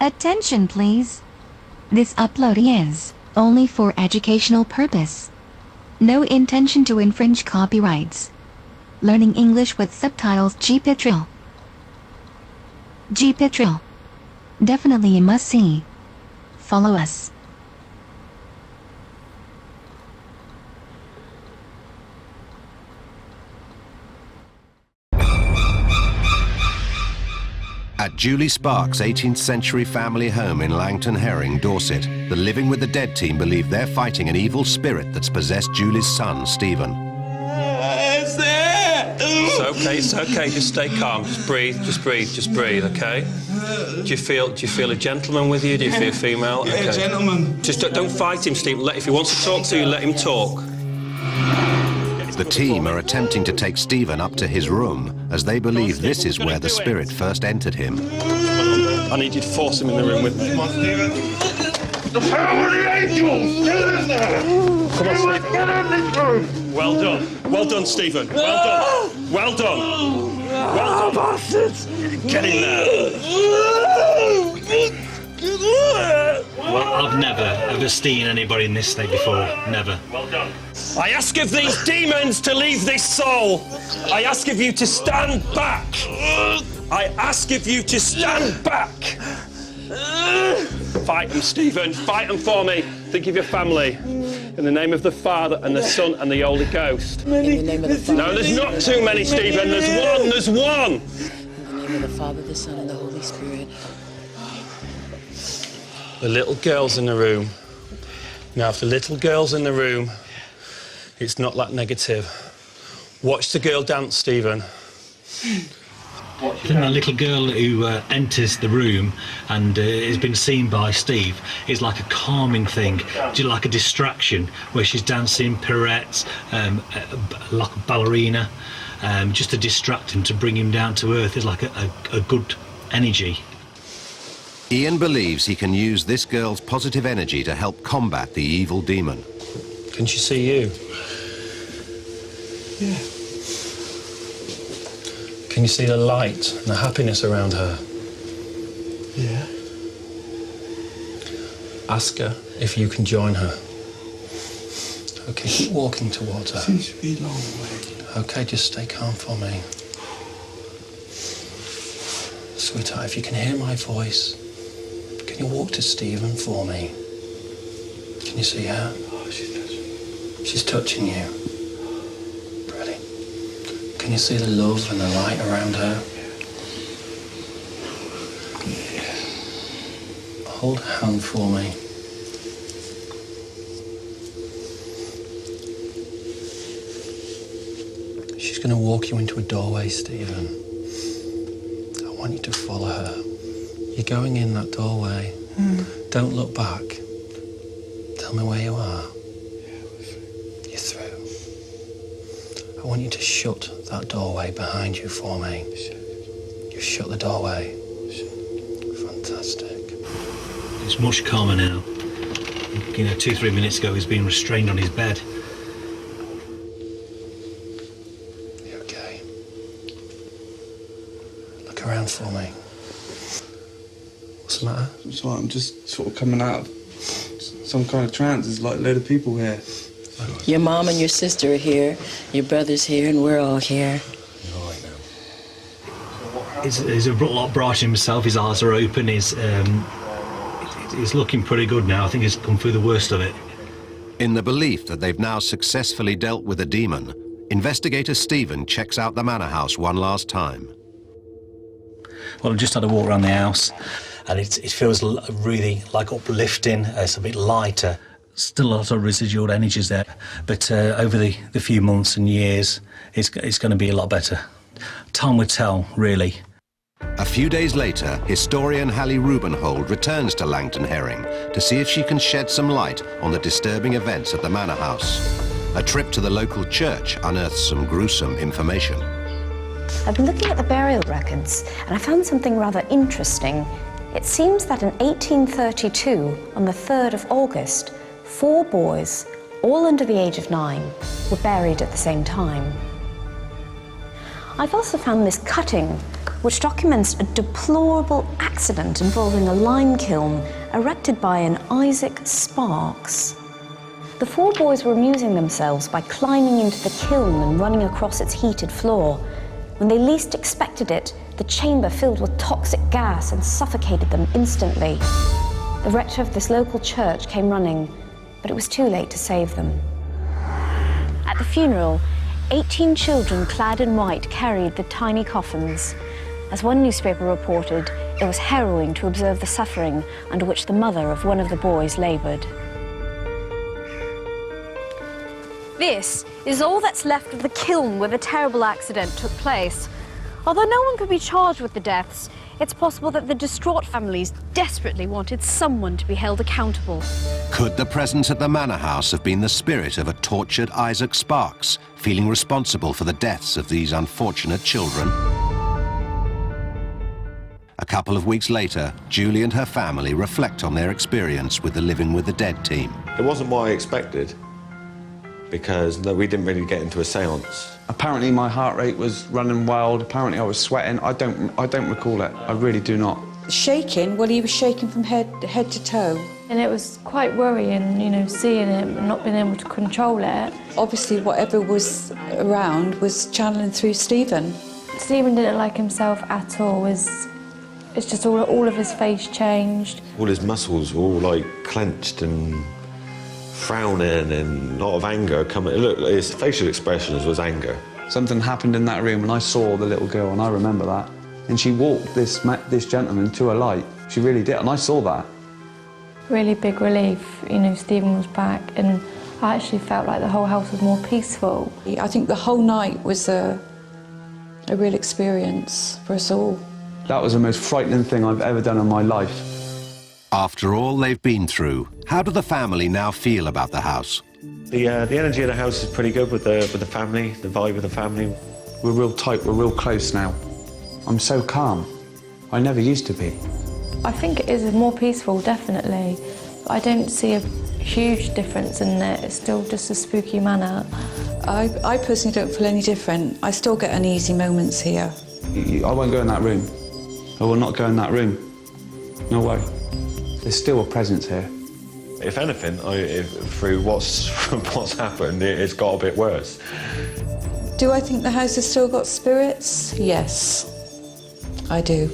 Attention, please. This upload is only for educational purpose. No intention to infringe copyrights. Learning English with subtitles. GPITRAL. GPITRAL. Definitely a must-see. Follow us. At Julie Sparks' 18th century family home in Langton Herring, Dorset, the Living with the Dead team believe they're fighting an evil spirit that's possessed Julie's son, Stephen. It's there! It's okay, just stay calm, just breathe, okay? Do you feel a gentleman with you? Do you feel female? Yeah, okay. Gentleman. Just don't fight him, Stephen. If he wants to talk to you, let him talk. The team are attempting to take Stephen up to his room, as they believe this is where the spirit first entered him. I need you to force him in the room with me. Come on, Stephen. The power of the angels! Get in there! Come on, Stephen. Get in this room! Well done, Stephen. Well done. Bastards! Get in there. Well, I've never ever seen anybody in this state before. Never. Well done. I ask of these demons to leave this soul. I ask of you to stand back. I ask of you to stand back. Fight them, Stephen. Fight them for me. Think of your family. In the name of the Father and the Son and the Holy Ghost. In the name of the Father. No, there's not too many, Stephen. There's one. In the name of the Father, the Son, and the Holy Spirit. The little girl's in the room. Now, if the little girl's in the room, it's not that negative. Watch the girl dance, Stephen. I think that little girl who enters the room and has been seen by Steve is like a calming thing, like a distraction, where she's dancing pirouettes, like a ballerina, just to distract him, to bring him down to earth. Is like a good energy. Ian believes he can use this girl's positive energy to help combat the evil demon. Can she see you? Yeah. Can you see the light and the happiness around her? Yeah. Ask her if you can join her. Okay, keep walking towards her. Seems to be a long way. Okay, just stay calm for me. Sweetheart, if you can hear my voice, can you walk to Stephen for me? Can you see her? Oh, she's touching. She's touching you. Brilliant. Can you see the love and the light around her? Yeah. Hold her hand for me. She's going to walk you into a doorway, Stephen. I want you to follow her. You're going in that doorway. Don't look back. Tell me where you are. Yeah, we're through. You're through. I want you to shut that doorway behind you for me. You shut the doorway. Fantastic. It's much calmer now. 2-3 minutes ago he's been restrained on his bed. You okay? Look around for me. What's the matter? It's like I'm just sort of coming out of some kind of trance. There's like a load of people here. Your mom and your sister are here, your brother's here, and we're all here. He's a lot brighter himself. His eyes are open. He's looking pretty good now. I think he's come through the worst of it. In the belief that they've now successfully dealt with a demon, investigator Stephen checks out the manor house one last time. Well, I've just had a walk around the house, and it feels really like uplifting. It's a bit lighter. Still a lot of residual energies there, but over the few months and years, it's going to be a lot better. Time will tell, really. A few days later, historian Hallie Rubenhold returns to Langton Herring to see if she can shed some light on the disturbing events at the manor house. A trip to the local church unearths some gruesome information. I've been looking at the burial records and I found something rather interesting. It seems that in 1832, on the 3rd of August, 4 boys, all under the age of 9, were buried at the same time. I've also found this cutting, which documents a deplorable accident involving a lime kiln erected by an Isaac Sparks. The 4 boys were amusing themselves by climbing into the kiln and running across its heated floor. When they least expected it, the chamber filled with toxic gas and suffocated them instantly. The rector of this local church came running, but it was too late to save them. At the funeral, 18 children clad in white carried the tiny coffins. As one newspaper reported, it was harrowing to observe the suffering under which the mother of one of the boys laboured. This is all that's left of the kiln where the terrible accident took place. Although no one could be charged with the deaths, it's possible that the distraught families desperately wanted someone to be held accountable. Could the presence at the manor house have been the spirit of a tortured Isaac Sparks, feeling responsible for the deaths of these unfortunate children? A couple of weeks later, Julie and her family reflect on their experience with the Living with the Dead team. It wasn't what I expected, because we didn't really get into a séance. Apparently my heart rate was running wild. Apparently I was sweating. I don't recall it. I really do not. Shaking? Well, he was shaking from head to toe. And it was quite worrying, you know, seeing it and not being able to control it. Obviously, whatever was around was channeling through Stephen. Stephen didn't like himself at all. It's just all of his face changed. All his muscles were all like clenched and frowning and a lot of anger coming. Look, his facial expressions was anger. Something happened in that room and I saw the little girl and I remember that. And she walked this gentleman to a light. She really did, and I saw that. Really big relief, you know, Stephen was back, and I actually felt like the whole house was more peaceful. I think the whole night was a real experience for us all. That was the most frightening thing I've ever done in my life. After all they've been through, how do the family now feel about the house? The energy of the house is pretty good with the family, the vibe of the family. We're real tight, we're real close now. I'm so calm. I never used to be. I think it is more peaceful, definitely. But I don't see a huge difference in it. It's still just a spooky manor. I personally don't feel any different. I still get uneasy moments here. I won't go in that room. I will not go in that room. No way. There's still a presence here. If anything, through what's happened, it's got a bit worse. Do I think the house has still got spirits? Yes, I do.